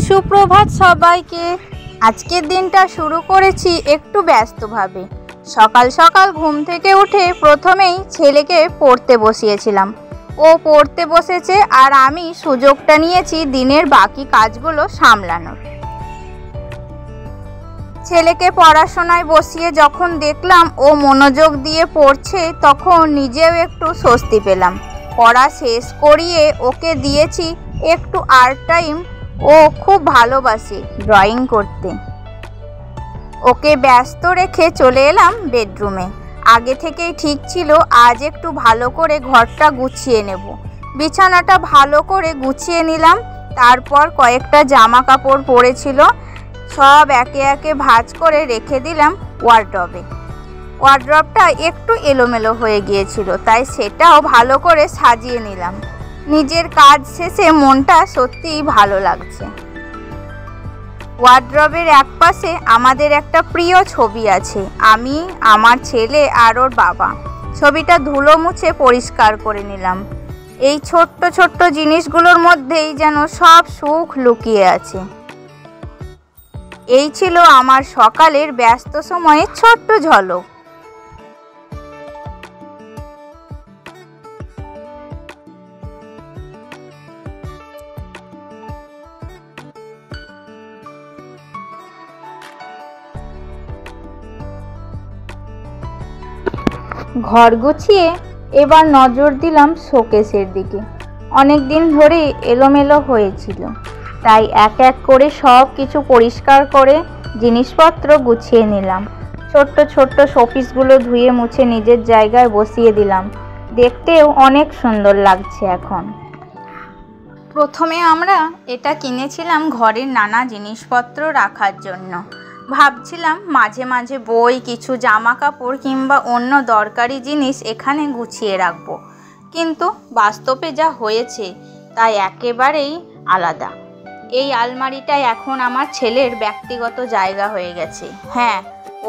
সুপ্রভাত সবাইকে। আজকের দিনটা শুরু করেছি একটু ব্যস্তভাবে। সকাল সকাল ঘুম থেকে উঠে প্রথমেই ছেলেকে পড়তে বসিয়েছিলাম। ও পড়তে বসেছে আর আমি সুযোগটা নিয়েছি দিনের বাকি কাজগুলো সামলানোর। ছেলেকে পড়াশোনায় বসিয়ে যখন দেখলাম ও মনোযোগ দিয়ে পড়ছে, তখন নিজেও একটু স্বস্তি পেলাম। পড়া শেষ করিয়ে ওকে দিয়েছি একটু আর্ট টাইম। ও খুব ভালোবাসে ড্রয়িং করতে। ওকে ব্যস্ত রেখে চলে এলাম বেডরুমে। আগে থেকেই ঠিক ছিল আজ একটু ভালো করে ঘরটা গুছিয়ে নেব। বিছানাটা ভালো করে গুছিয়ে নিলাম। তারপর কয়েকটা জামা কাপড় পরেছিল, সব একে একে ভাঁজ করে রেখে দিলাম ওয়ার্ড্রবে। ওয়ার্ড্রবটা একটু এলোমেলো হয়ে গিয়েছিল, তাই সেটাও ভালো করে সাজিয়ে নিলাম। নিজের কাজ শেষে মনটা সত্যিই ভালো লাগছে। ওয়ার্ড্রবের একপাশে আমাদের একটা প্রিয় ছবি আছে, আমি, আমার ছেলে আর ওর বাবা। ছবিটা ধুলো মুছে পরিষ্কার করে নিলাম। এই ছোট্ট ছোট্ট জিনিসগুলোর মধ্যেই যেন সব সুখ লুকিয়ে আছে। এই ছিল আমার সকালের ব্যস্ত সময়ের ছোট্ট ঝলক। ঘর গুছিয়ে এবার নজর দিলাম শোকেসের দিকে। অনেক দিন ধরে এলোমেলো হয়েছিল, তাই এক এক করে সব কিছু পরিষ্কার করে জিনিসপত্র গুছিয়ে নিলাম। ছোট্ট ছোট্ট শোপিসগুলো ধুয়ে মুছে নিজের জায়গায় বসিয়ে দিলাম। দেখতেও অনেক সুন্দর লাগছে এখন। প্রথমে আমরা এটা কিনেছিলাম ঘরের নানা জিনিসপত্র রাখার জন্য। ভাবছিলাম মাঝে মাঝে বই, কিছু জামা কাপড় কিংবা অন্য দরকারি জিনিস এখানে গুছিয়ে রাখবো, কিন্তু বাস্তবে যা হয়েছে তাই একেবারেই আলাদা। এই আলমারিটা এখন আমার ছেলের ব্যক্তিগত জায়গা হয়ে গেছে। হ্যাঁ,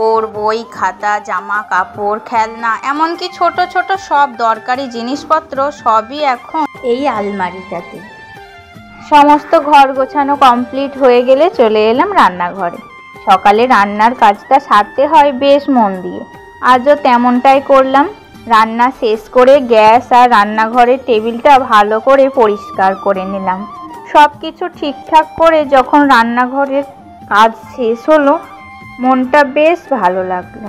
ওর বই, খাতা, জামা কাপড়, খেলনা, এমনকি ছোট ছোট সব দরকারি জিনিসপত্র সবই এখন এই আলমারিটাতে। সমস্ত ঘর গোছানো কমপ্লিট হয়ে গেলে চলে এলাম রান্নাঘরে। সকালে রান্নার কাজটা সারতে হয় বেশ মন দিয়ে, আজও তেমনটাই করলাম। রান্না শেষ করে গ্যাস আর রান্নাঘরের টেবিলটা ভালো করে পরিষ্কার করে নিলাম। সব কিছু ঠিকঠাক করে যখন রান্নাঘরের কাজ শেষ হলো, মনটা বেশ ভালো লাগলো।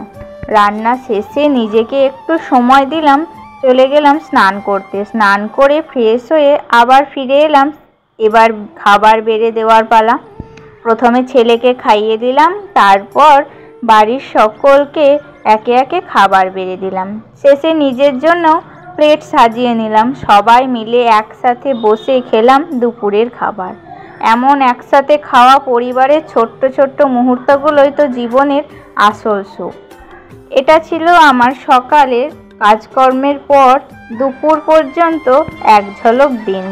রান্না শেষে নিজেকে একটু সময় দিলাম, চলে গেলাম স্নান করতে। স্নান করে ফ্রেশ হয়ে আবার ফিরে এলাম। এবার খাবার বেড়ে দেওয়ার পালা। প্রথমে ছেলেকে খাইয়ে দিলাম, তারপর বাড়ির সকলকে একে একে খাবার বেড়ে দিলাম। শেষে নিজের জন্য প্লেট সাজিয়ে নিলাম। সবাই মিলে একসাথে বসে খেলাম দুপুরের খাবার। এমন একসাথে খাওয়া পরিবারের ছোট্ট ছোট্ট মুহূর্তগুলোই তো জীবনের আসল সুখ। এটা ছিল আমার সকালের কাজকর্মের পর দুপুর পর্যন্ত এক ঝলক দিন।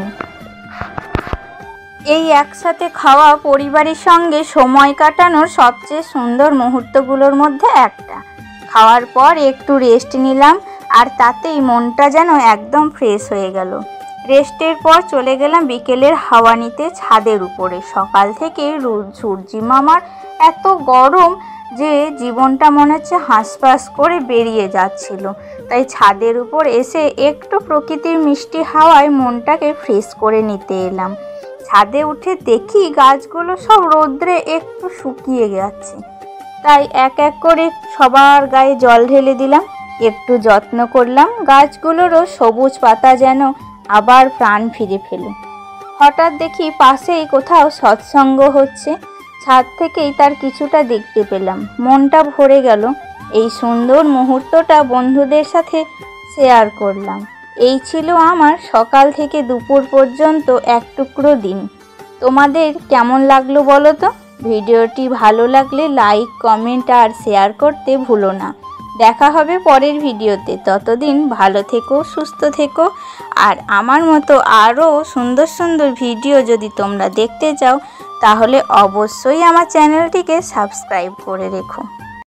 এই একসাথে খাওয়া পরিবারের সঙ্গে সময় কাটানোর সবচেয়ে সুন্দর মুহূর্তগুলোর মধ্যে একটা। খাওয়ার পর একটু রেস্ট নিলাম, আর তাতেই মনটা যেন একদম ফ্রেশ হয়ে গেল। রেস্টের পর চলে গেলাম বিকেলের হাওয়া নিতে ছাদের উপরে। সকাল থেকে সূর্যি মামার এত গরম যে জীবনটা মনে হচ্ছে হাঁসফাঁস করে বেরিয়ে যাচ্ছিল, তাই ছাদের উপর এসে একটু প্রকৃতির মিষ্টি হাওয়ায় মনটাকে ফ্রেশ করে নিতে এলাম। ছাদে উঠে দেখি গাছগুলো সব রোদ্রে একটু শুকিয়ে যাচ্ছে, তাই এক এক করে সবার গায়ে জল ঢেলে দিলাম। একটু যত্ন করলাম, গাছগুলোরও সবুজ পাতা যেন আবার প্রাণ ফিরে ফেলে। হঠাৎ দেখি পাশেই কোথাও সৎসঙ্গ হচ্ছে। ছাদ থেকেই তার কিছুটা দেখতে পেলাম, মনটা ভরে গেল। এই সুন্দর মুহূর্তটা বন্ধুদের সাথে শেয়ার করলাম। এই ছিল আমার সকাল থেকে দুপুর পর্যন্ত এক টুকরো দিন। তোমাদের কেমন লাগলো বলো তো? ভিডিওটি ভালো লাগলে লাইক, কমেন্ট আর শেয়ার করতে ভুলো না। দেখা হবে পরের ভিডিওতে। ততদিন ভালো থেকো, সুস্থ থেকো। আর আমার মতো আরও সুন্দর সুন্দর ভিডিও যদি তোমরা দেখতে চাও, তাহলে অবশ্যই আমার চ্যানেলটিকে সাবস্ক্রাইব করে রেখো।